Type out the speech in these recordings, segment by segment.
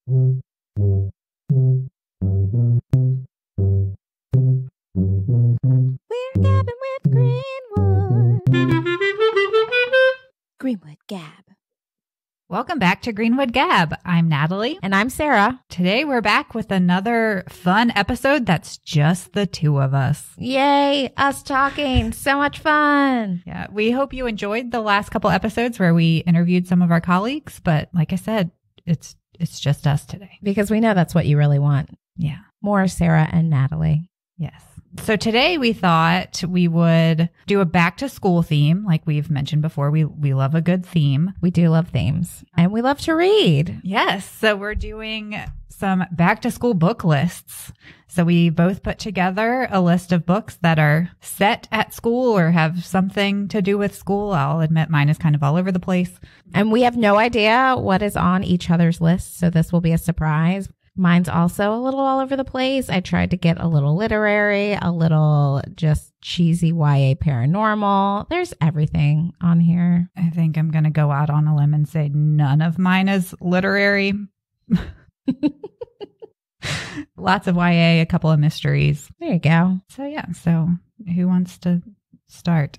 We're gabbing with Greenwood. Greenwood Gab. Welcome back to Greenwood Gab. I'm Natalie. And I'm Sarah. Today we're back with another fun episode that's just the two of us. Yay, us talking. So much fun. Yeah, we hope you enjoyed the last couple episodes where we interviewed some of our colleagues, but like I said, it's just us today. Because we know that's what you really want. Yeah. More Sarah and Natalie. Yes. So today we thought we would do a back to school theme. Like we've mentioned before, we love a good theme. We do love themes and we love to read. Yes. So we're doing some back to school book lists. So we both put together a list of books that are set at school or have something to do with school. I'll admit mine is kind of all over the place. And we have no idea what is on each other's list. So this will be a surprise. Mine's also a little all over the place. I tried to get a little literary, a little just cheesy YA paranormal. There's everything on here. I think I'm going to go out on a limb and say none of mine is literary. Lots of YA, a couple of mysteries. There you go. So yeah, so who wants to start?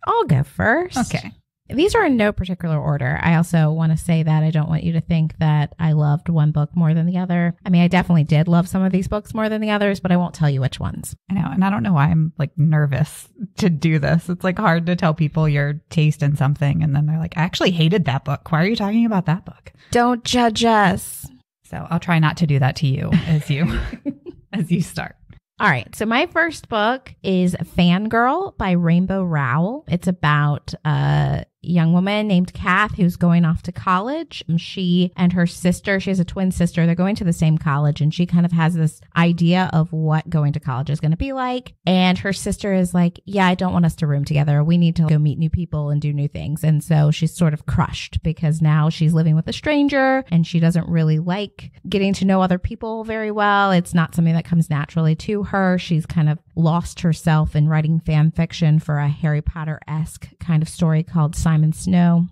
I'll go first. Okay. These are in no particular order. I also want to say that I don't want you to think that I loved one book more than the other. I mean, I definitely did love some of these books more than the others, but I won't tell you which ones. I know. And I don't know why I'm like nervous to do this. It's like hard to tell people your taste in something. And then they're like, I actually hated that book. Why are you talking about that book? Don't judge us. So I'll try not to do that to you as you start. All right. So my first book is Fangirl by Rainbow Rowell. It's about a young woman named Kath who's going off to college. She and her sister, she has a twin sister, they're going to the same college, and she kind of has this idea of what going to college is going to be like. And her sister is like, yeah, I don't want us to room together. We need to go meet new people and do new things. And so she's sort of crushed because now she's living with a stranger and she doesn't really like getting to know other people very well. It's not something that comes naturally to her. She's kind of lost herself in writing fan fiction for a Harry Potter-esque kind of story called Simon Snow.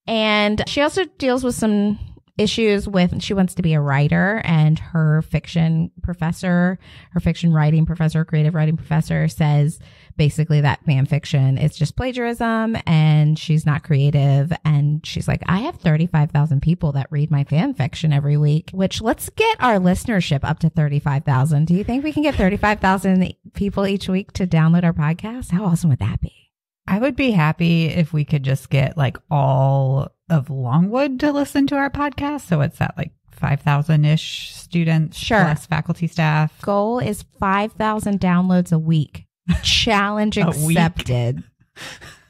And she also deals with some issues with, she wants to be a writer, and her fiction writing professor, creative writing professor says basically that fan fiction is just plagiarism and she's not creative. And she's like, I have 35,000 people that read my fan fiction every week, which let's get our listenership up to 35,000. Do you think we can get 35,000 people each week to download our podcast? How awesome would that be? I would be happy if we could just get like all of Longwood to listen to our podcast. So it's at like 5,000-ish students plus faculty staff. Goal is 5,000 downloads a week. Challenge accepted.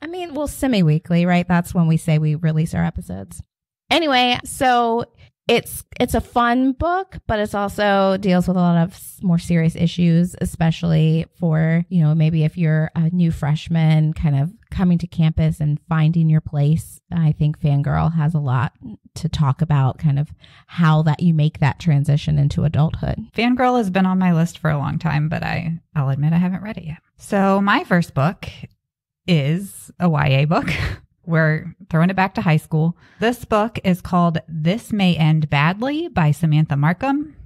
I mean, well, semi-weekly, right? That's when we say we release our episodes. Anyway, so it's a fun book, but it's also deals with a lot of more serious issues, especially for, you know, maybe if you're a new freshman kind of coming to campus and finding your place. I think Fangirl has a lot to talk about, kind of how that you make that transition into adulthood. Fangirl has been on my list for a long time, but I'll admit I haven't read it yet. So my first book is a YA book. We're throwing it back to high school. This book is called This May End Badly by Samantha Markham.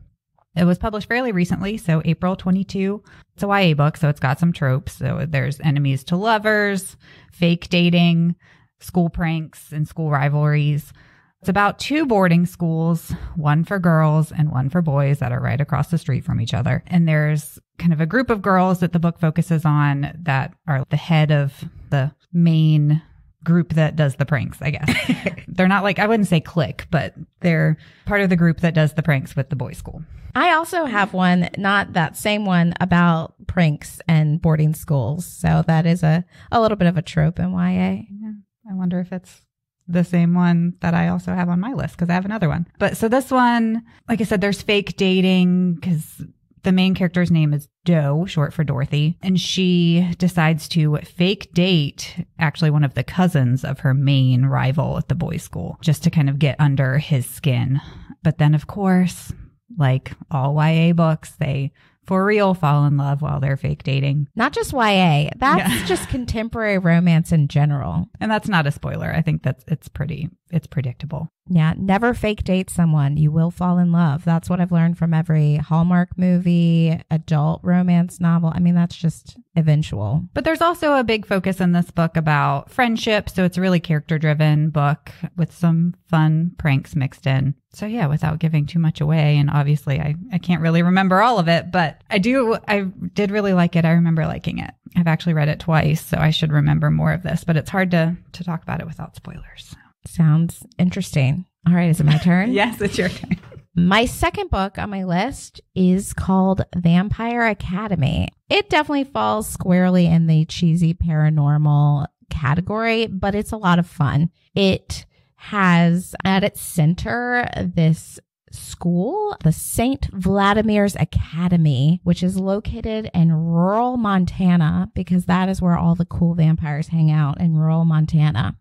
It was published fairly recently, so April 22. It's a YA book, so it's got some tropes. So there's enemies to lovers, fake dating, school pranks, and school rivalries. It's about two boarding schools, one for girls and one for boys, that are right across the street from each other. And there's kind of a group of girls that the book focuses on that are the head of the main group that does the pranks, I guess. They're not like, I wouldn't say clique, but they're part of the group that does the pranks with the boys' school. I also have one, not that same one, about pranks and boarding schools. So that is a little bit of a trope in YA. Yeah, I wonder if it's the same one that I also have on my list, because I have another one. But so this one, like I said, there's fake dating because the main character's name is Doe, short for Dorothy, and she decides to fake date actually one of the cousins of her main rival at the boys' school, just to kind of get under his skin. But then, of course, like all YA books, they for real fall in love while they're fake dating. Not just YA. That's just contemporary romance in general. And that's not a spoiler. I think it's pretty it's predictable. Yeah, never fake date someone. You will fall in love. That's what I've learned from every Hallmark movie, adult romance novel. I mean, that's just eventual. But there's also a big focus in this book about friendship. So it's a really character-driven book with some fun pranks mixed in. So yeah, without giving too much away. And obviously I can't really remember all of it, but I did really like it. I remember liking it. I've actually read it twice, so I should remember more of this, but it's hard to talk about it without spoilers. Sounds interesting. All right, is it my turn? Yes, it's your turn. My second book on my list is called Vampire Academy. It definitely falls squarely in the cheesy paranormal category, but it's a lot of fun. It has at its center this school, the St. Vladimir's Academy, which is located in rural Montana, because that is where all the cool vampires hang out, in rural Montana.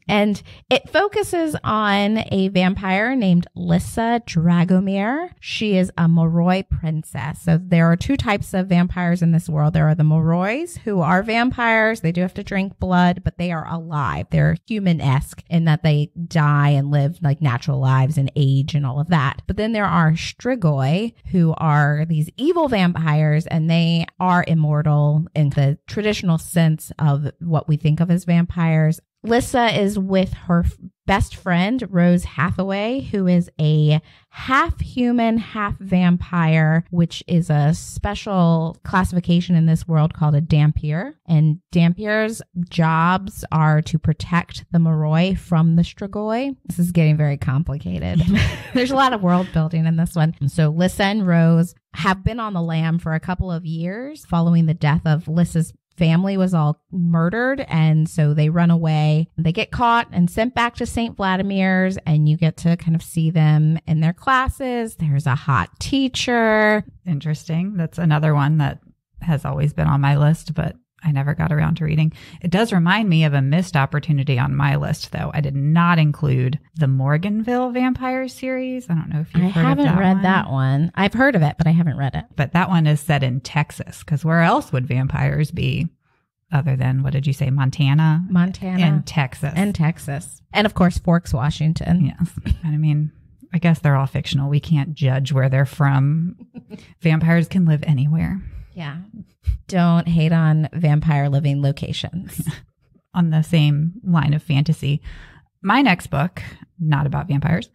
And it focuses on a vampire named Lissa Dragomir. She is a Moroi princess. So there are two types of vampires in this world. There are the Morois, who are vampires. They do have to drink blood, but they are alive. They're human-esque in that they die and live like natural lives and age and all of that. But then there are Strigoi, who are these evil vampires, and they are immortal in the traditional sense of what we think of as vampires. Lissa is with her best friend, Rose Hathaway, who is a half human, half vampire, which is a special classification in this world called a Dhampir. And Dhampir's jobs are to protect the Moroi from the Strigoi. This is getting very complicated. There's a lot of world building in this one. So Lissa and Rose have been on the lam for a couple of years following the death of Lissa's family was all murdered, and so they run away. They get caught and sent back to St. Vladimir's, and you get to kind of see them in their classes. There's a hot teacher. Interesting. That's another one that has always been on my list, but I never got around to reading. It does remind me of a missed opportunity on my list, though. I did not include the Morganville Vampire series. I don't know if you've heard of that one. I haven't read that one. I've heard of it, but I haven't read it. But that one is set in Texas, because where else would vampires be other than, what did you say, Montana? Montana. And Texas. And Texas. And, of course, Forks, Washington. Yes. And I mean, I guess they're all fictional. We can't judge where they're from. Vampires can live anywhere. Yeah. Don't hate on vampire living locations. On the same line of fantasy, my next book, not about vampires,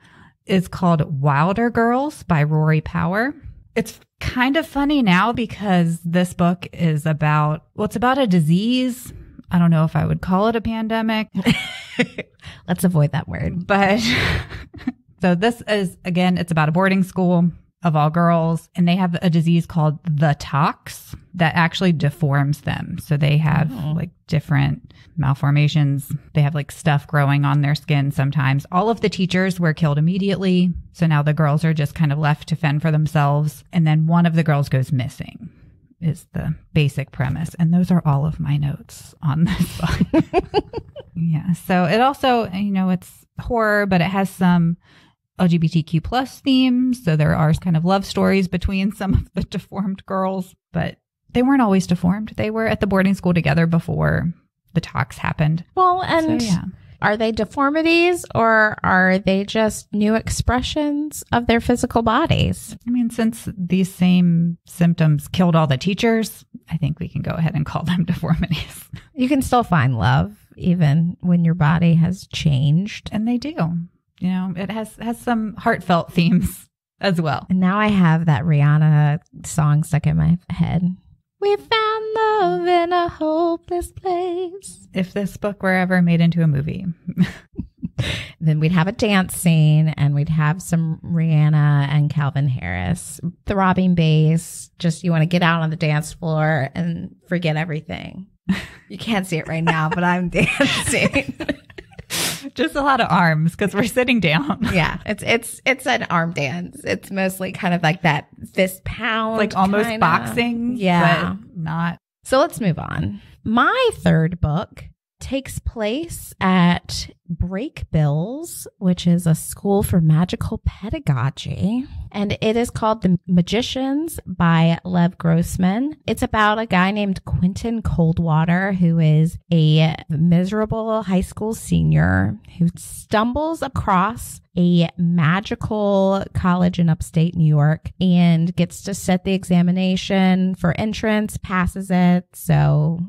is called Wilder Girls by Rory Power. It's kind of funny now because this book is about, well, it's about a disease. I don't know if I would call it a pandemic. Let's avoid that word. But so this is, again, it's about a boarding school of all girls, and they have a disease called the tox that actually deforms them. So they have like different malformations. They have like stuff growing on their skin sometimes. All of the teachers were killed immediately. So now the girls are just kind of left to fend for themselves. And then one of the girls goes missing is the basic premise. And those are all of my notes on this book. Yeah. So it also, you know, it's horror, but it has some LGBTQ plus themes. So there are kind of love stories between some of the deformed girls, but they weren't always deformed. They were at the boarding school together before the talks happened. Well, and so, yeah. Are they deformities or are they just new expressions of their physical bodies? I mean, since these same symptoms killed all the teachers, I think we can go ahead and call them deformities. You can still find love even when your body has changed. And they do. You know, it has some heartfelt themes as well. And now I have that Rihanna song stuck in my head. We found love in a hopeless place. If this book were ever made into a movie. Then we'd have a dance scene and we'd have some Rihanna and Calvin Harris throbbing bass. Just you want to get out on the dance floor and forget everything. You can't see it right now, but I'm dancing. Just a lot of arms because we're sitting down. Yeah, it's an arm dance. It's mostly kind of like that fist pound, like almost kinda. boxing. Yeah, but not. So let's move on. My third book takes place at Brakebills, which is a school for magical pedagogy. And it is called The Magicians by Lev Grossman. It's about a guy named Quentin Coldwater, who is a miserable high school senior who stumbles across a magical college in upstate New York and gets to sit the examination for entrance, passes it. So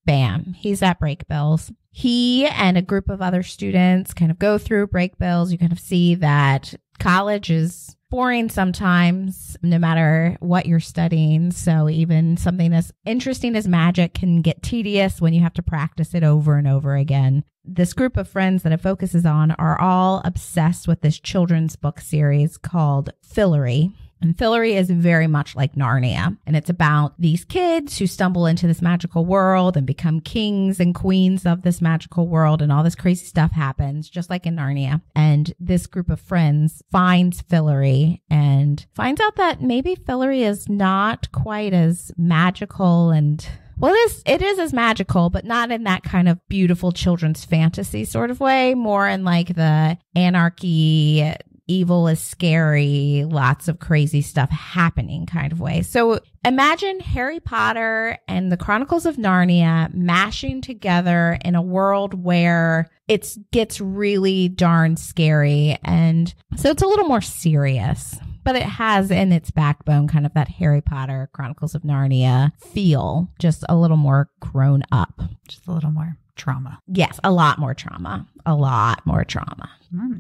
bam, he's at Brakebills. He and a group of other students kind of go through Brakebills. You kind of see that college is boring sometimes, no matter what you're studying. So even something as interesting as magic can get tedious when you have to practice it over and over again. This group of friends that it focuses on are all obsessed with this children's book series called Fillory. And Fillory is very much like Narnia. And it's about these kids who stumble into this magical world and become kings and queens of this magical world. And all this crazy stuff happens, just like in Narnia. And this group of friends finds Fillory and finds out that maybe Fillory is not quite as magical and well, it is as magical, but not in that kind of beautiful children's fantasy sort of way, more in like the anarchy, evil is scary, lots of crazy stuff happening kind of way. So imagine Harry Potter and the Chronicles of Narnia mashing together in a world where it gets really darn scary. And so it's a little more serious, but it has in its backbone kind of that Harry Potter Chronicles of Narnia feel, just a little more grown up. Just a little more trauma. Yes, a lot more trauma. A lot more trauma.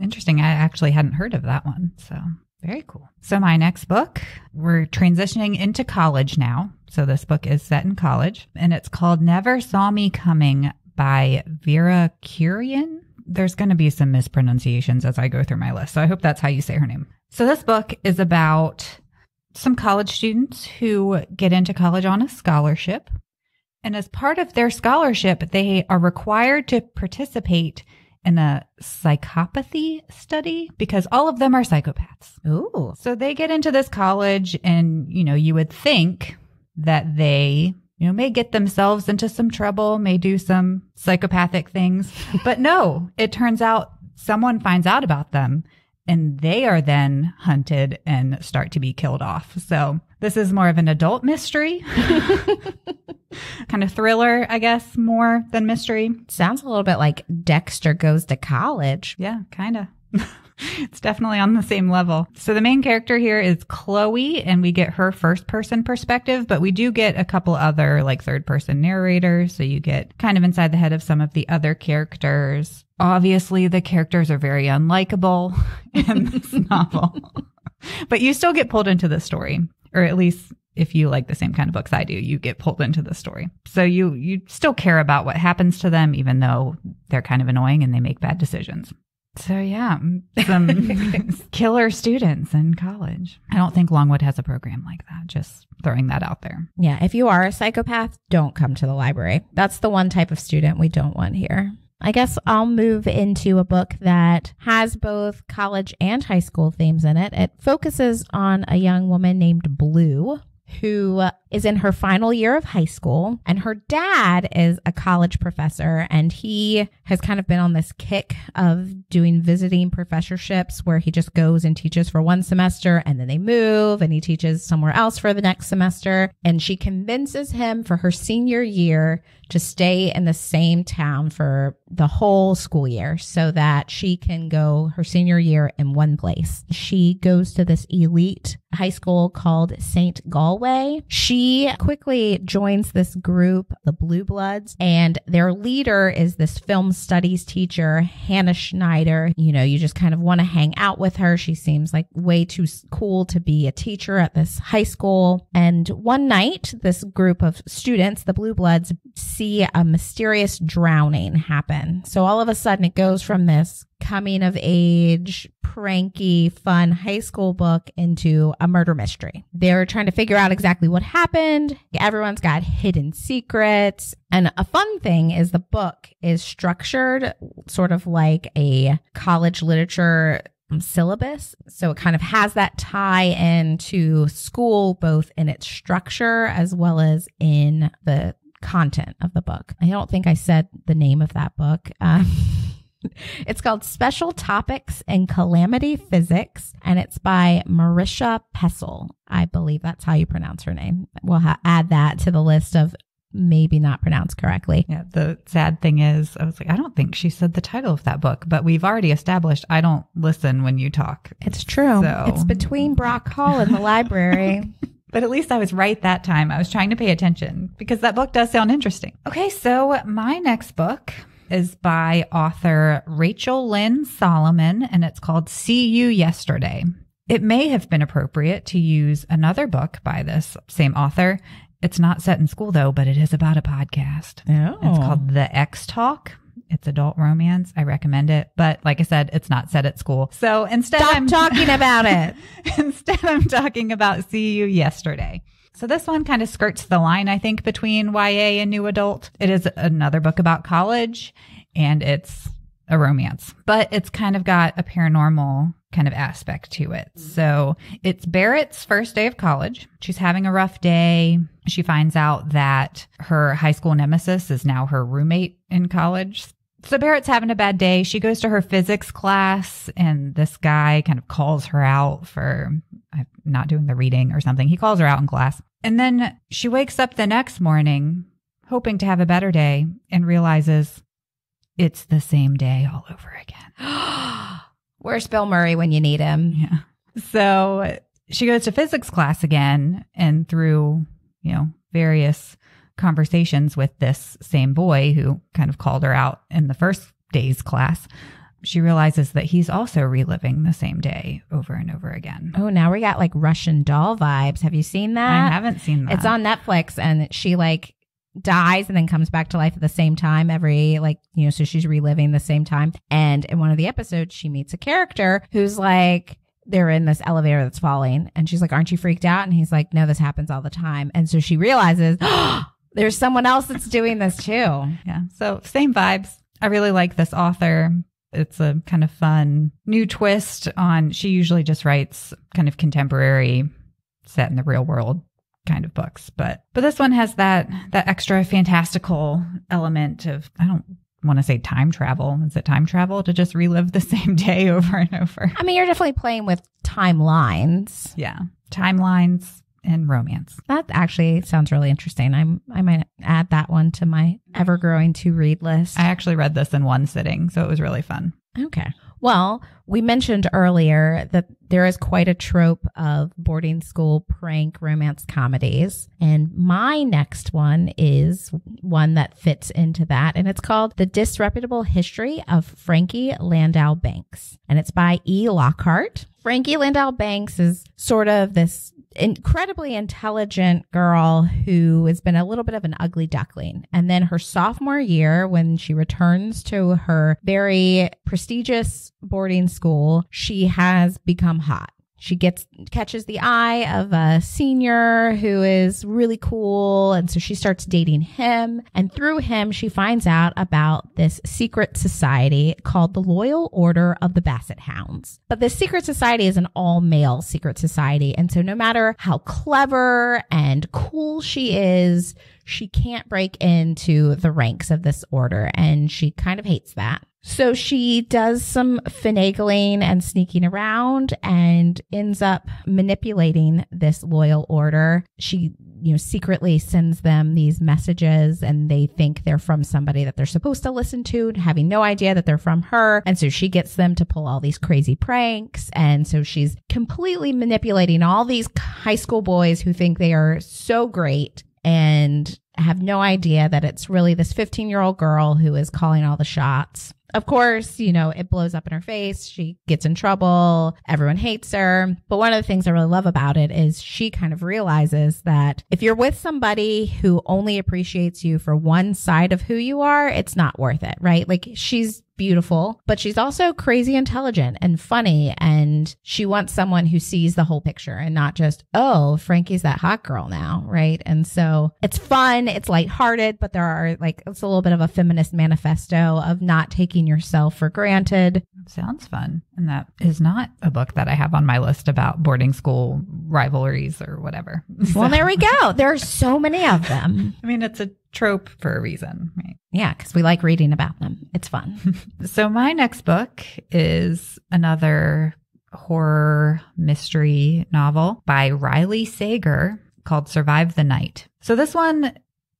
Interesting. I actually hadn't heard of that one. So very cool. So my next book, we're transitioning into college now. So this book is set in college and it's called Never Saw Me Coming by Vera Kurian. There's going to be some mispronunciations as I go through my list. So I hope that's how you say her name. So this book is about some college students who get into college on a scholarship. And as part of their scholarship, they are required to participate in a psychopathy study because all of them are psychopaths. Ooh. So they get into this college and, you would think that they, may get themselves into some trouble, may do some psychopathic things. But no, it turns out someone finds out about them and they are then hunted and start to be killed off. So this is more of an adult mystery, kind of thriller, I guess, more than mystery. Sounds a little bit like Dexter Goes to College. Yeah, kind of. It's definitely on the same level. So the main character here is Chloe, and we get her first person perspective, but we do get a couple other like third person narrators. So you get kind of inside the head of some of the other characters. Obviously, the characters are very unlikable in this novel, but you still get pulled into the story, or at least if you like the same kind of books I do, you get pulled into the story. So you still care about what happens to them, even though they're kind of annoying and they make bad decisions. So yeah, some killer students in college. I don't think Longwood has a program like that. Just throwing that out there. Yeah, if you are a psychopath, don't come to the library. That's the one type of student we don't want here. I guess I'll move into a book that has both college and high school themes in it. It focuses on a young woman named Blue, who is in her final year of high school, and her dad is a college professor, and he has kind of been on this kick of doing visiting professorships where he just goes and teaches for one semester and then they move and he teaches somewhere else for the next semester. And she convinces him for her senior year to stay in the same town for the whole school year so that she can go her senior year in one place. She goes to this elite high school called St. Galway. She quickly joins this group, the Blue Bloods, and their leader is this film studies teacher, Hannah Schneider. You just kind of want to hang out with her. She seems like way too cool to be a teacher at this high school. And one night, this group of students, the Blue Bloods, see a mysterious drowning happen. So all of a sudden it goes from this coming of age, pranky, fun high school book into a murder mystery. They're trying to figure out exactly what happened. Everyone's got hidden secrets. And a fun thing is the book is structured sort of like a college literature syllabus. So it kind of has that tie into school, both in its structure as well as in the content of the book. I don't think I said the name of that book. It's called Special Topics in Calamity Physics, and it's by Marisha Pessl. I believe that's how you pronounce her name. We'll add that to the list of maybe not pronounced correctly. Yeah, the sad thing is, I was like, I don't think she said the title of that book, but we've already established I don't listen when you talk. It's true. So. It's between Brock Hall and the library. But at least I was right that time. I was trying to pay attention because that book does sound interesting. Okay, so my next book is by author Rachel Lynn Solomon, and it's called See You Yesterday. It may have been appropriate to use another book by this same author. It's not set in school, though, but it is about a podcast. Oh. It's called The X Talk. It's adult romance. I recommend it. But like I said, it's not set at school. So instead, I'm talking about it. Instead, I'm talking about See You Yesterday. So this one kind of skirts the line, I think, between YA and new adult. It is another book about college, and it's a romance, but it's kind of got a paranormal kind of aspect to it. So it's Barrett's first day of college. She's having a rough day. She finds out that her high school nemesis is now her roommate in college. So Barrett's having a bad day. She goes to her physics class, and this guy kind of calls her out for not doing the reading or something. He calls her out in class. And then she wakes up the next morning hoping to have a better day and realizes it's the same day all over again. Where's Bill Murray when you need him? Yeah. So she goes to physics class again, and through, various conversations with this same boy who kind of called her out in the first day's class, she realizes that he's also reliving the same day over and over again. Oh, now we got like Russian Doll vibes. Have you seen that? I haven't seen that. It's on Netflix, and she dies and then comes back to life at the same time so she's reliving the same time. And in one of the episodes, she meets a character who's like, they're in this elevator that's falling, and she's like, aren't you freaked out? And he's like, no, this happens all the time. And so she realizes, there's someone else that's doing this too. Yeah. So same vibes. I really like this author. It's a kind of fun new twist on, she usually just writes kind of contemporary set in the real world kind of books. But this one has that extra fantastical element of, I don't want to say time travel. Is it time travel to just relive the same day over and over? I mean, you're definitely playing with timelines. Yeah. Timelines and romance. That actually sounds really interesting. I might add that one to my ever-growing to-read list. I actually read this in one sitting, so it was really fun. Okay. Well, we mentioned earlier that there is quite a trope of boarding school prank romance comedies. And my next one is one that fits into that. And it's called The Disreputable History of Frankie Landau Banks. And it's by E. Lockhart. Frankie Landau Banks is sort of this incredibly intelligent girl who has been a little bit of an ugly duckling. And then her sophomore year, when she returns to her very prestigious boarding school, she has become hot. She catches the eye of a senior who is really cool. And so she starts dating him. And through him, she finds out about this secret society called the Loyal Order of the Basset Hounds. But this secret society is an all-male secret society. And so no matter how clever and cool she is, she can't break into the ranks of this order. And she kind of hates that. So she does some finagling and sneaking around and ends up manipulating this loyal order. She, secretly sends them these messages, and they think they're from somebody that they're supposed to listen to, having no idea that they're from her. And so she gets them to pull all these crazy pranks. And so she's completely manipulating all these high school boys who think they are so great and have no idea that it's really this 15-year-old girl who is calling all the shots. Of course, it blows up in her face. She gets in trouble. Everyone hates her. But one of the things I really love about it is she kind of realizes that if you're with somebody who only appreciates you for one side of who you are, it's not worth it, right? Like, she's beautiful, but she's also crazy intelligent and funny. And she wants someone who sees the whole picture and not just, oh, Frankie's that hot girl now, right? And so it's fun, it's lighthearted, but there are it's a little bit of a feminist manifesto of not taking yourself for granted. Sounds fun. And that is not a book that I have on my list about boarding school rivalries or whatever. Well, there we go. There are so many of them. I mean, it's a trope for a reason, right? Yeah, because we like reading about them. It's fun. So my next book is another horror mystery novel by Riley Sager called Survive the Night. So this one,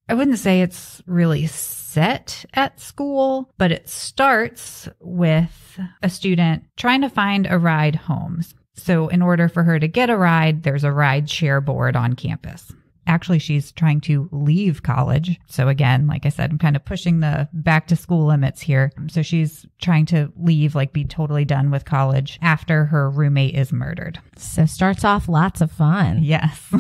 I wouldn't say it's really set at school, but it starts with a student trying to find a ride home. So in order for her to get a ride, there's a ride share board on campus. Actually, she's trying to leave college. So again, like I said, I'm kind of pushing the back to school limits here. So she's trying to leave, like be totally done with college after her roommate is murdered. So starts off lots of fun. Yes.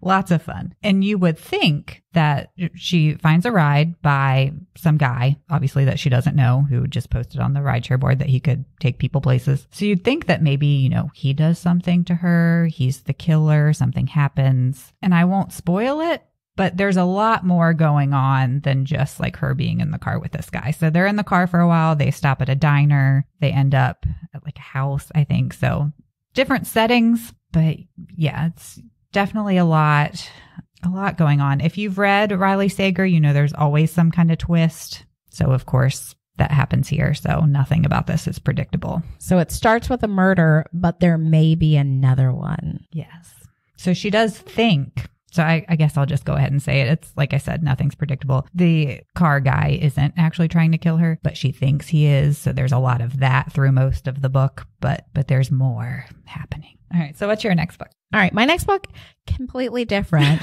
Lots of fun. And you would think that she finds a ride by some guy, obviously that she doesn't know, who just posted on the rideshare board that he could take people places. So you'd think that maybe, you know, he does something to her. He's the killer. Something happens. And I won't spoil it, but there's a lot more going on than just like her being in the car with this guy. So they're in the car for a while. They stop at a diner. They end up at like a house, I think. So different settings, but yeah, it's definitely a lot going on. If you've read Riley Sager, you know there's always some kind of twist. So of course that happens here. So nothing about this is predictable. So it starts with a murder, but there may be another one. Yes. So she does think. So I guess I'll just go ahead and say it. It's like I said, nothing's predictable. The car guy isn't actually trying to kill her, but she thinks he is. So there's a lot of that through most of the book, but there's more happening. All right. So what's your next book? All right. My next book, completely different.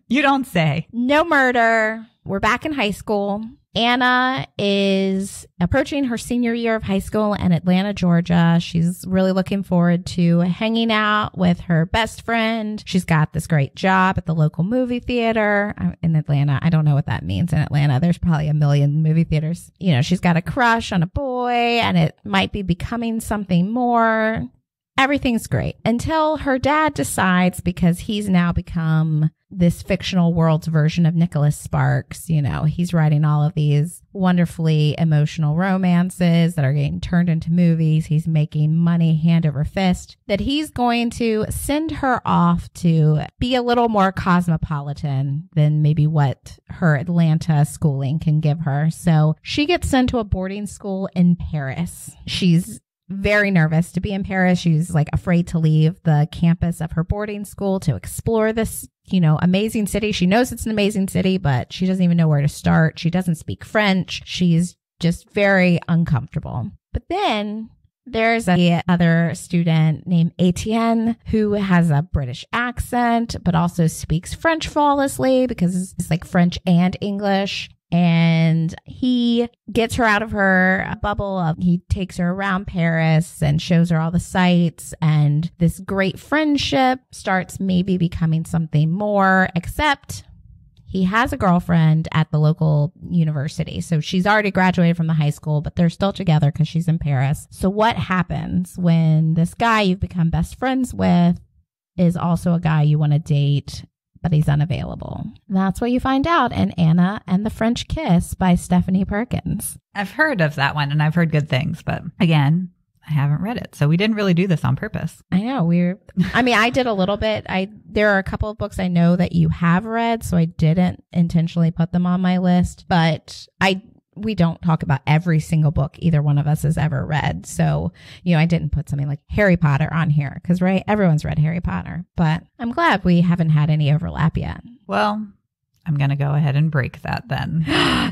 You don't say. No murder. We're back in high school. Anna is approaching her senior year of high school in Atlanta, Georgia. She's really looking forward to hanging out with her best friend. She's got this great job at the local movie theater in Atlanta. I don't know what that means in Atlanta. There's probably a million movie theaters. You know, she's got a crush on a boy and it might be becoming something more. Everything's great until her dad decides, because he's now become this fictional world's version of Nicholas Sparks. You know, he's writing all of these wonderfully emotional romances that are getting turned into movies. He's making money hand over fist, that he's going to send her off to be a little more cosmopolitan than maybe what her Atlanta schooling can give her. So she gets sent to a boarding school in Paris. She's very nervous to be in Paris. She's like afraid to leave the campus of her boarding school to explore this, you know, amazing city. She knows it's an amazing city, but she doesn't even know where to start. She doesn't speak French. She's just very uncomfortable. But then there's another student named Etienne who has a British accent, but also speaks French flawlessly because it's like French and English. And he gets her out of her bubble. He takes her around Paris and shows her all the sights. And this great friendship starts maybe becoming something more, except he has a girlfriend at the local university. So she's already graduated from the high school, but they're still together because she's in Paris. So what happens when this guy you've become best friends with is also a guy you want to date, but he's unavailable? That's what you find out in Anna and the French Kiss by Stephanie Perkins. I've heard of that one and I've heard good things, but again, I haven't read it. So we didn't really do this on purpose. I know. I did a little bit. There are a couple of books I know that you have read, so I didn't intentionally put them on my list, but we don't talk about every single book either one of us has ever read. So, you know, I didn't put something like Harry Potter on here because, right, everyone's read Harry Potter. But I'm glad we haven't had any overlap yet. Well, I'm going to go ahead and break that then.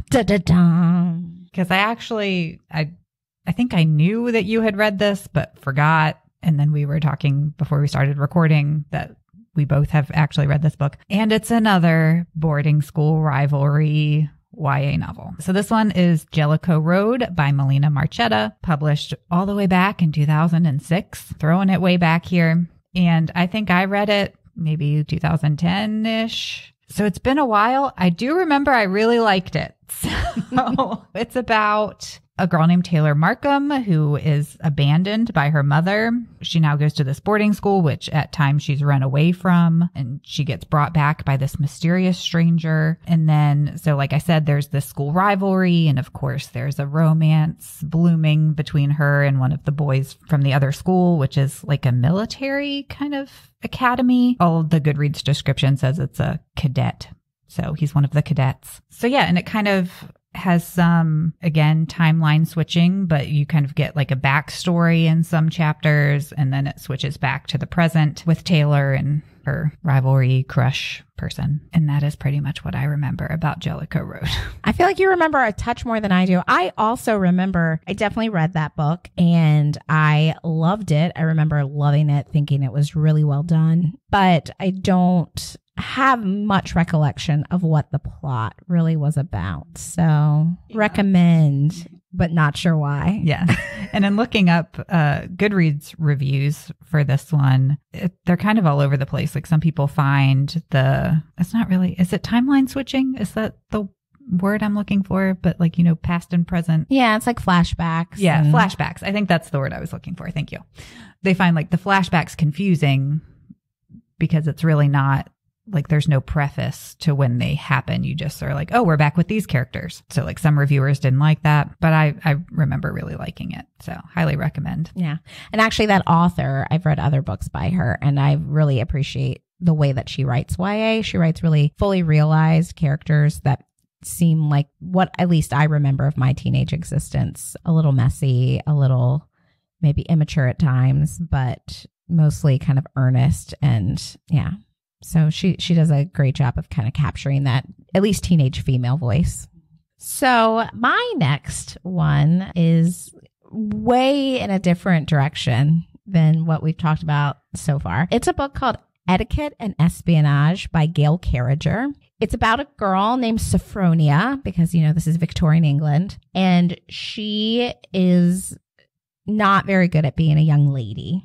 Because I think I knew that you had read this, but forgot. And then we were talking before we started recording that we both have actually read this book. And it's another boarding school rivalry YA novel. So this one is Jellicoe Road by Melina Marchetta, published all the way back in 2006, throwing it way back here. And I think I read it maybe 2010-ish. So it's been a while. I do remember I really liked it. So it's about a girl named Taylor Markham who is abandoned by her mother. She now goes to this boarding school, which at times she's run away from, and she gets brought back by this mysterious stranger. And then, so like I said, there's this school rivalry. And of course, there's a romance blooming between her and one of the boys from the other school, which is like a military kind of academy. All the Goodreads description says it's a cadet. So he's one of the cadets. So yeah, and it kind of has some, again, timeline switching, but you kind of get like a backstory in some chapters, and then it switches back to the present with Taylor and her rivalry crush person. And that is pretty much what I remember about Jellicoe Road. I feel like you remember a touch more than I do. I also remember, I definitely read that book and I loved it. I remember loving it, thinking it was really well done, but I don't have much recollection of what the plot really was about. So recommend, but not sure why. Yeah. And in looking up Goodreads reviews for this one, they're kind of all over the place. Like some people find it's not really, is it timeline switching? Is that the word I'm looking for? But like, past and present. Yeah, it's like flashbacks. Yeah, flashbacks. I think that's the word I was looking for. Thank you. They find like the flashbacks confusing because it's really not, like there's no preface to when they happen. You just are like, oh, we're back with these characters. So like some reviewers didn't like that, but I remember really liking it. So highly recommend. Yeah. And actually that author, I've read other books by her and I really appreciate the way that she writes YA. She writes really fully realized characters that seem like what at least I remember of my teenage existence. A little messy, a little maybe immature at times, but mostly kind of earnest. And yeah. So she does a great job of kind of capturing that at least teenage female voice. So my next one is way in a different direction than what we've talked about so far. It's a book called Etiquette and Espionage by Gail Carriger. It's about a girl named Sophronia because, this is Victorian England, and she is not very good at being a young lady.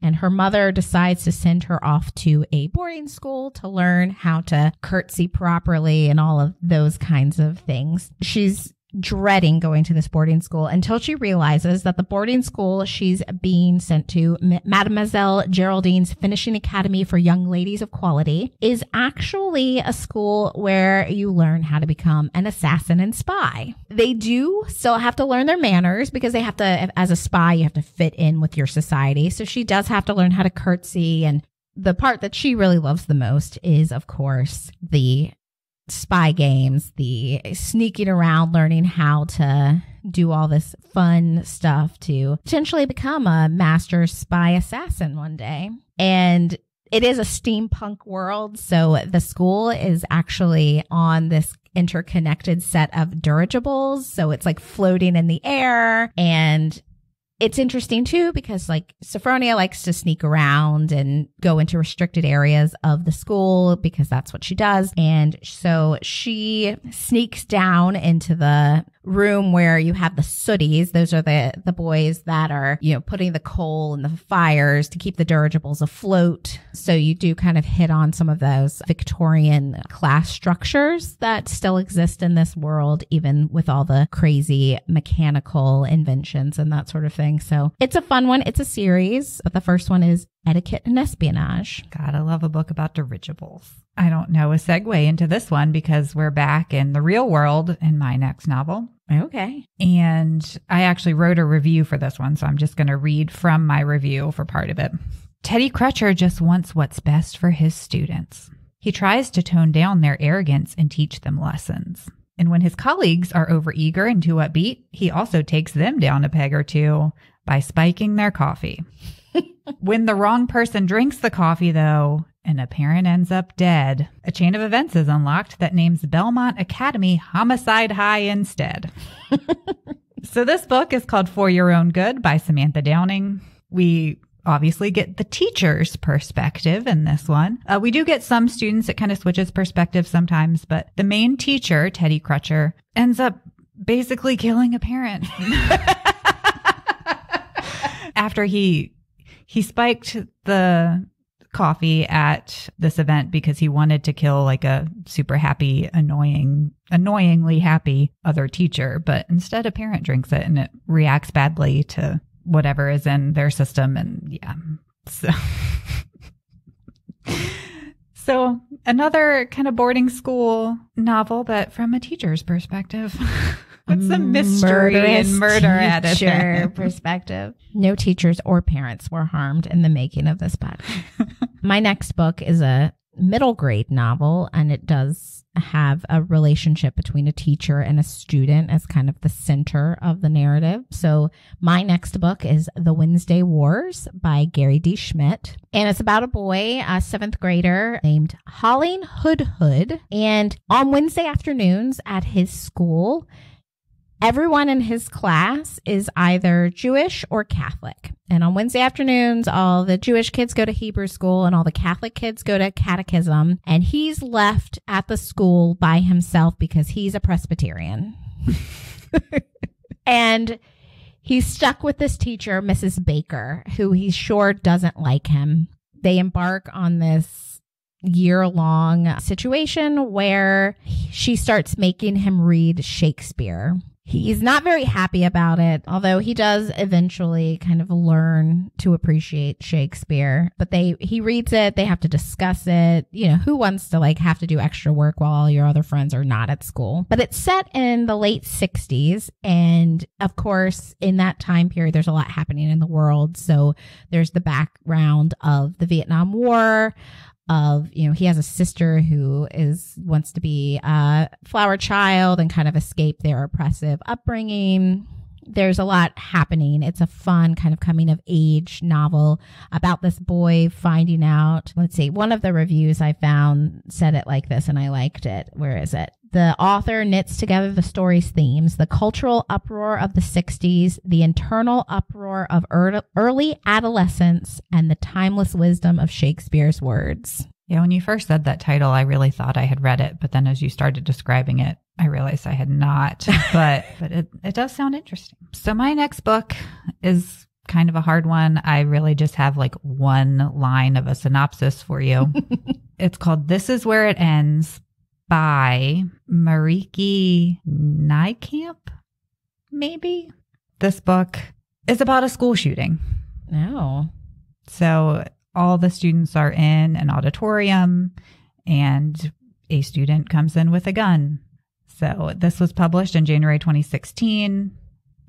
And her mother decides to send her off to a boarding school to learn how to curtsy properly and all of those kinds of things. She's dreading going to this boarding school until she realizes that the boarding school she's being sent to, Mademoiselle Geraldine's Finishing Academy for Young Ladies of Quality, is actually a school where you learn how to become an assassin and spy. They do still have to learn their manners because they have to, as a spy, you have to fit in with your society. So she does have to learn how to curtsy. And the part that she really loves the most is, of course, the spy games, the sneaking around, learning how to do all this fun stuff to potentially become a master spy assassin one day. And it is a steampunk world. So the school is actually on this interconnected set of dirigibles. So it's like floating in the air. And it's interesting too, because like Sophronia likes to sneak around and go into restricted areas of the school because that's what she does. And so she sneaks down into the room where you have the sooties. Those are the boys that are, putting the coal in the fires to keep the dirigibles afloat. So you do kind of hit on some of those Victorian class structures that still exist in this world, even with all the crazy mechanical inventions and that sort of thing. So it's a fun one. It's a series, but the first one is Etiquette and Espionage. God, I love a book about dirigibles. I don't know a segue into this one because we're back in the real world in my next novel. Okay. And I actually wrote a review for this one, so I'm just going to read from my review for part of it. Teddy Crutcher just wants what's best for his students. He tries to tone down their arrogance and teach them lessons. And when his colleagues are overeager and too upbeat, he also takes them down a peg or two by spiking their coffee. When the wrong person drinks the coffee, though, and a parent ends up dead, a chain of events is unlocked that names Belmont Academy Homicide High instead. So this book is called For Your Own Good by Samantha Downing. We obviously get the teacher's perspective in this one. We do get some students. It kind of switches perspective sometimes, but the main teacher, Teddy Crutcher, ends up basically killing a parent. After he spiked the coffee at this event because he wanted to kill like a super happy, annoyingly happy other teacher. But instead a parent drinks it and it reacts badly to whatever is in their system. And yeah, so another kind of boarding school novel, but from a teacher's perspective. What's the mystery and murder at it? Perspective. No teachers or parents were harmed in the making of this book. My next book is a middle grade novel, and it does have a relationship between a teacher and a student as kind of the center of the narrative. So my next book is The Wednesday Wars by Gary D. Schmidt. And it's about a boy, a 7th grader named Holling Hood. And on Wednesday afternoons at his school, everyone in his class is either Jewish or Catholic. And on Wednesday afternoons, all the Jewish kids go to Hebrew school and all the Catholic kids go to catechism. And he's left at the school by himself because he's a Presbyterian. And he's stuck with this teacher, Mrs. Baker, who he's sure doesn't like him. They embark on this year-long situation where she starts making him read Shakespeare. He's not very happy about it, although he does eventually kind of learn to appreciate Shakespeare. But he reads it, they have to discuss it. You know, who wants to like have to do extra work while all your other friends are not at school? But it's set in the late 60s. And of course, in that time period, there's a lot happening in the world. So there's the background of the Vietnam War, of, you know, he has a sister who wants to be a flower child and kind of escape their oppressive upbringing. There's a lot happening. It's a fun kind of coming of age novel about this boy finding out. Let's see. One of the reviews I found said it like this, and I liked it. Where is it? The author knits together the story's themes, the cultural uproar of the 60s, the internal uproar of early adolescence, and the timeless wisdom of Shakespeare's words. Yeah, when you first said that title, I really thought I had read it. But then as you started describing it, I realized I had not. But it does sound interesting. So my next book is kind of a hard one. I really just have like one line of a synopsis for you. It's called This Is Where It Ends by Marieke Nijkamp, maybe? This book is about a school shooting. No. So all the students are in an auditorium and a student comes in with a gun. So this was published in January 2016.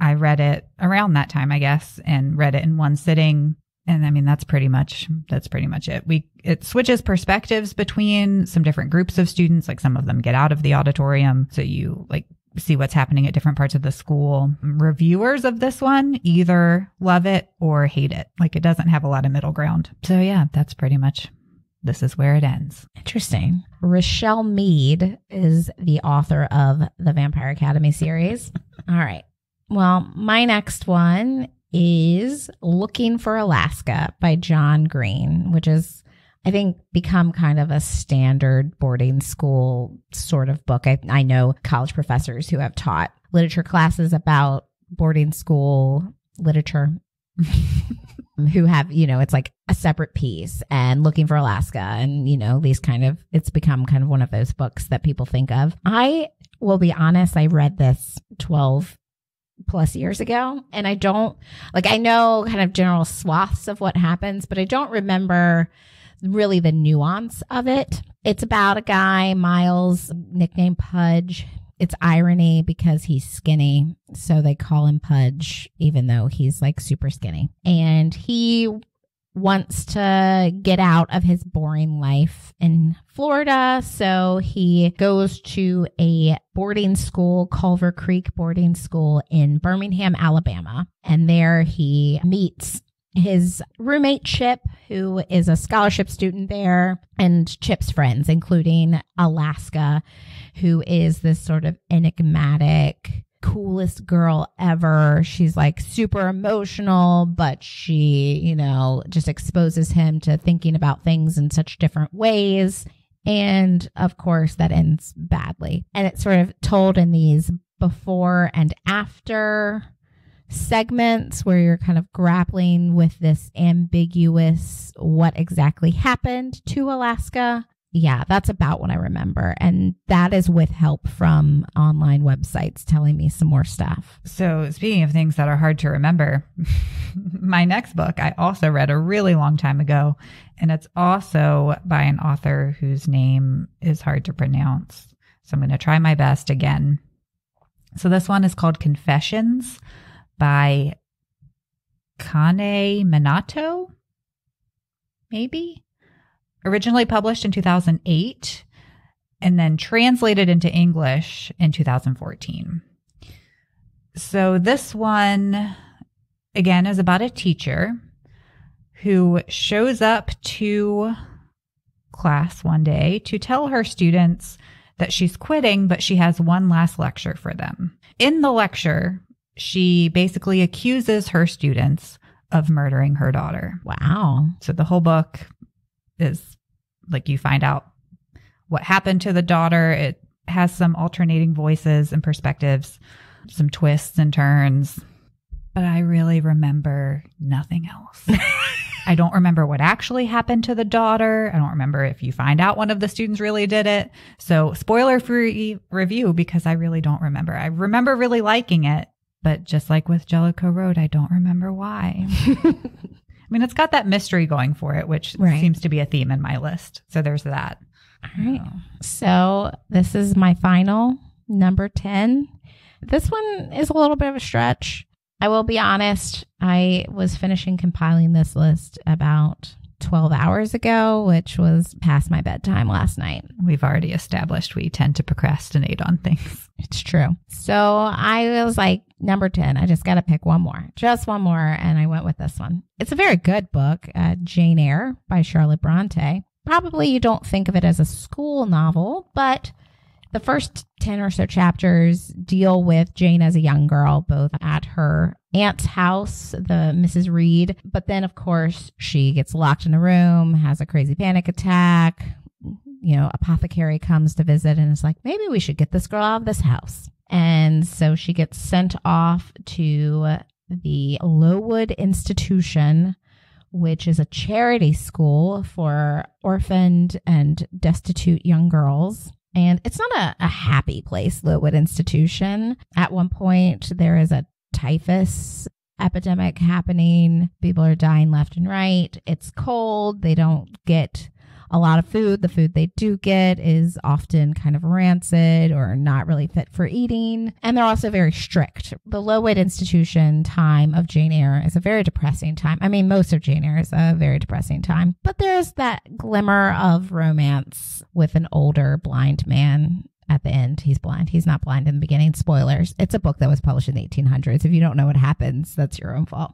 I read it around that time, I guess, and read it in one sitting. And I mean, that's pretty much it. It switches perspectives between some different groups of students. Like some of them get out of the auditorium. So you like see what's happening at different parts of the school. Reviewers of this one either love it or hate it. Like it doesn't have a lot of middle ground. So yeah, that's pretty much This Is Where It Ends. Interesting. Rochelle Mead is the author of the Vampire Academy series. All right. Well, my next one is Looking for Alaska by John Green, which is, I think, become kind of a standard boarding school sort of book. I know college professors who have taught literature classes about boarding school literature who have, you know, it's like a separate piece, and Looking for Alaska, and, you know, these kind of, it's become kind of one of those books that people think of. I will be honest, I read this 12 plus years ago, and I don't, like, I know kind of general swaths of what happens, but I don't remember really the nuance of it. It's about a guy, Miles, nicknamed Pudge. It's irony because he's skinny, so they call him Pudge, even though he's like super skinny. And he wants to get out of his boring life in Florida, so he goes to a boarding school, Culver Creek boarding school in Birmingham, Alabama. And there he meets his roommate, Chip, who is a scholarship student there, and Chip's friends, including Alaska, who is this sort of enigmatic, coolest girl ever. She's like super emotional, but she, you know, just exposes him to thinking about things in such different ways. And of course, that ends badly. And it's sort of told in these before and after segments where you're kind of grappling with this ambiguous what exactly happened to Alaska. Yeah, that's about what I remember. And that is with help from online websites telling me some more stuff. So speaking of things that are hard to remember, my next book I also read a really long time ago, and it's also by an author whose name is hard to pronounce. So I'm going to try my best again. So this one is called Confessions by Kane Minato, maybe? Originally published in 2008 and then translated into English in 2014. So this one, again, is about a teacher who shows up to class one day to tell her students that she's quitting, but she has one last lecture for them. In the lecture, she basically accuses her students of murdering her daughter. Wow. So the whole book is like you find out what happened to the daughter. It has some alternating voices and perspectives, some twists and turns, but I really remember nothing else. I don't remember what actually happened to the daughter. I don't remember if you find out one of the students really did it. So spoiler-free review because I really don't remember. I remember really liking it, but just like with Jellicoe Road, I don't remember why. I mean, it's got that mystery going for it, which seems to be a theme in my list. So there's that. All right. So this is my final, number 10. This one is a little bit of a stretch. I will be honest. I was finishing compiling this list about 12 hours ago, which was past my bedtime last night. We've already established we tend to procrastinate on things. It's true. So I was like, number 10, I just got to pick one more, just one more. And I went with this one. It's a very good book, Jane Eyre by Charlotte Bronte. Probably you don't think of it as a school novel, but the first 10 or so chapters deal with Jane as a young girl, both at her aunt's house, the Mrs. Reed. But then, of course, she gets locked in a room, has a crazy panic attack. You know, apothecary comes to visit and is like, maybe we should get this girl out of this house. And so she gets sent off to the Lowood Institution, which is a charity school for orphaned and destitute young girls. And it's not a happy place, Lowood Institution. At one point, there is a typhus epidemic happening. People are dying left and right. It's cold. They don't get a lot of food. The food they do get is often kind of rancid or not really fit for eating. And they're also very strict. The Lowood Institution time of Jane Eyre is a very depressing time. I mean, most of Jane Eyre is a very depressing time. But there's that glimmer of romance with an older blind man at the end. He's blind. He's not blind in the beginning. Spoilers. It's a book that was published in the 1800s. If you don't know what happens, that's your own fault.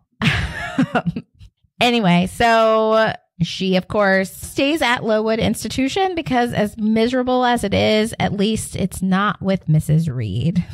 Anyway, so she, of course, stays at Lowood Institution because as miserable as it is, at least it's not with Mrs. Reed.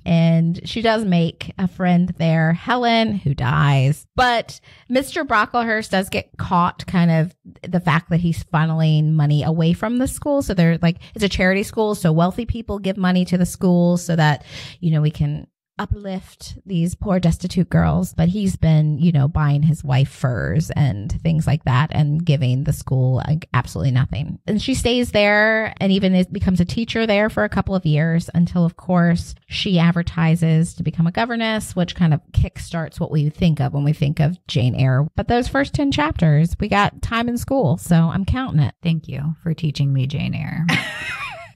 And she does make a friend there, Helen, who dies. But Mr. Brocklehurst does get caught, kind of the fact that he's funneling money away from the school. So they're like, it's a charity school. So wealthy people give money to the school so that, you know, we can uplift these poor destitute girls. But he's been, you know, buying his wife furs and things like that and giving the school absolutely nothing. And she stays there and even becomes a teacher there for a couple of years until, of course, she advertises to become a governess, which kind of kickstarts what we think of when we think of Jane Eyre. But those first 10 chapters, we got time in school. So I'm counting it. Thank you for teaching me Jane Eyre.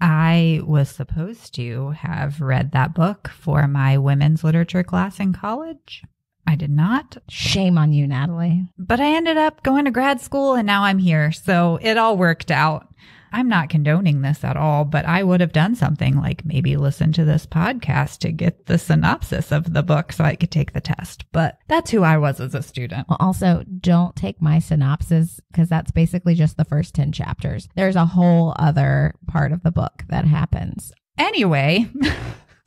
I was supposed to have read that book for my women's literature class in college. I did not. Shame on you, Natalie. But I ended up going to grad school and now I'm here. So it all worked out. I'm not condoning this at all, but I would have done something like maybe listen to this podcast to get the synopsis of the book so I could take the test. But that's who I was as a student. Well, also, don't take my synopsis because that's basically just the first 10 chapters. There's a whole other part of the book that happens. Anyway,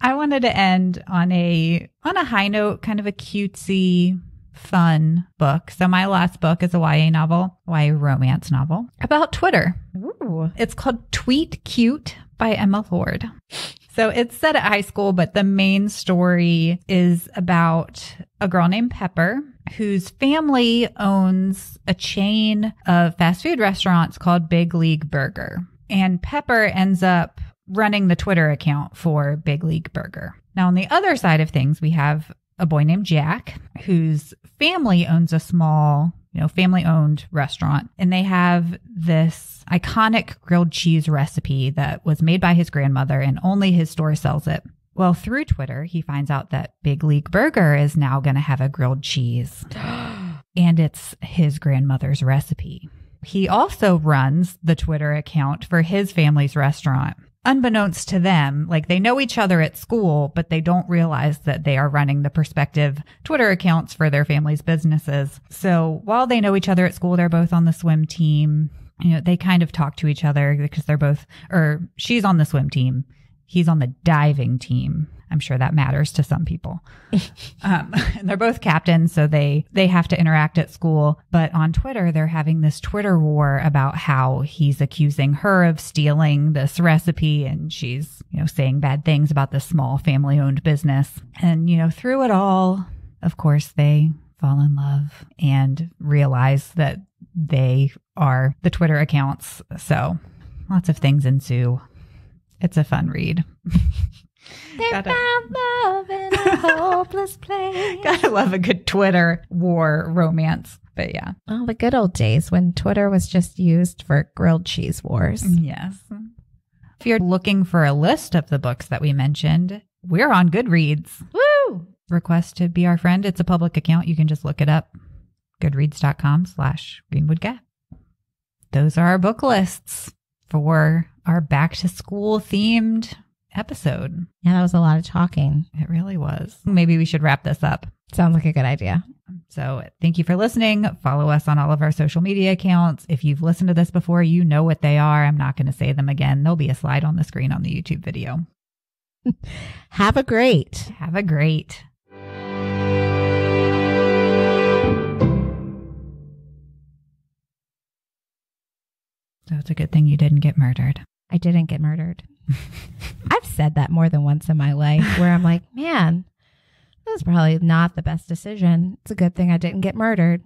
I wanted to end on a high note, kind of a cutesy, fun book. So my last book is a YA novel, YA romance novel about Twitter. Ooh. It's called Tweet Cute by Emma Lord. So it's set at high school, but the main story is about a girl named Pepper whose family owns a chain of fast food restaurants called Big League Burger. And Pepper ends up running the Twitter account for Big League Burger. Now, on the other side of things, we have a boy named Jack, whose family owns a small, family-owned restaurant. And they have this iconic grilled cheese recipe that was made by his grandmother, and only his store sells it. Well, through Twitter, he finds out that Big League Burger is now going to have a grilled cheese. And it's his grandmother's recipe. He also runs the Twitter account for his family's restaurant. Unbeknownst to them, they know each other at school, but they don't realize that they are running the prospective Twitter accounts for their family's businesses. So while they know each other at school, they're both on the swim team. They kind of talk to each other because she's on the swim team. He's on the diving team. I'm sure that matters to some people. And they're both captains, so they have to interact at school. But on Twitter, they're having this Twitter war about how he's accusing her of stealing this recipe, and she's, saying bad things about this small family-owned business. And, through it all, of course, they fall in love and realize that they are the Twitter accounts. So lots of things ensue. It's a fun read. They found love in a hopeless place. Gotta love a good Twitter war romance. But yeah. Oh, the good old days when Twitter was just used for grilled cheese wars. Yes. If you're looking for a list of the books that we mentioned, we're on Goodreads. Woo! Request to be our friend. It's a public account. You can just look it up. Goodreads.com/GreenwoodGap. Those are our book lists for our back to school themed episode. Yeah, that was a lot of talking. It really was. Maybe we should wrap this up. Sounds like a good idea. So thank you for listening. Follow us on all of our social media accounts. If you've listened to this before, you know what they are. I'm not going to say them again. There'll be a slide on the screen on the YouTube video. Have a great. So it's a good thing you didn't get murdered. I didn't get murdered. I've said that more than once in my life where I'm like, man, that was probably not the best decision. It's a good thing I didn't get murdered.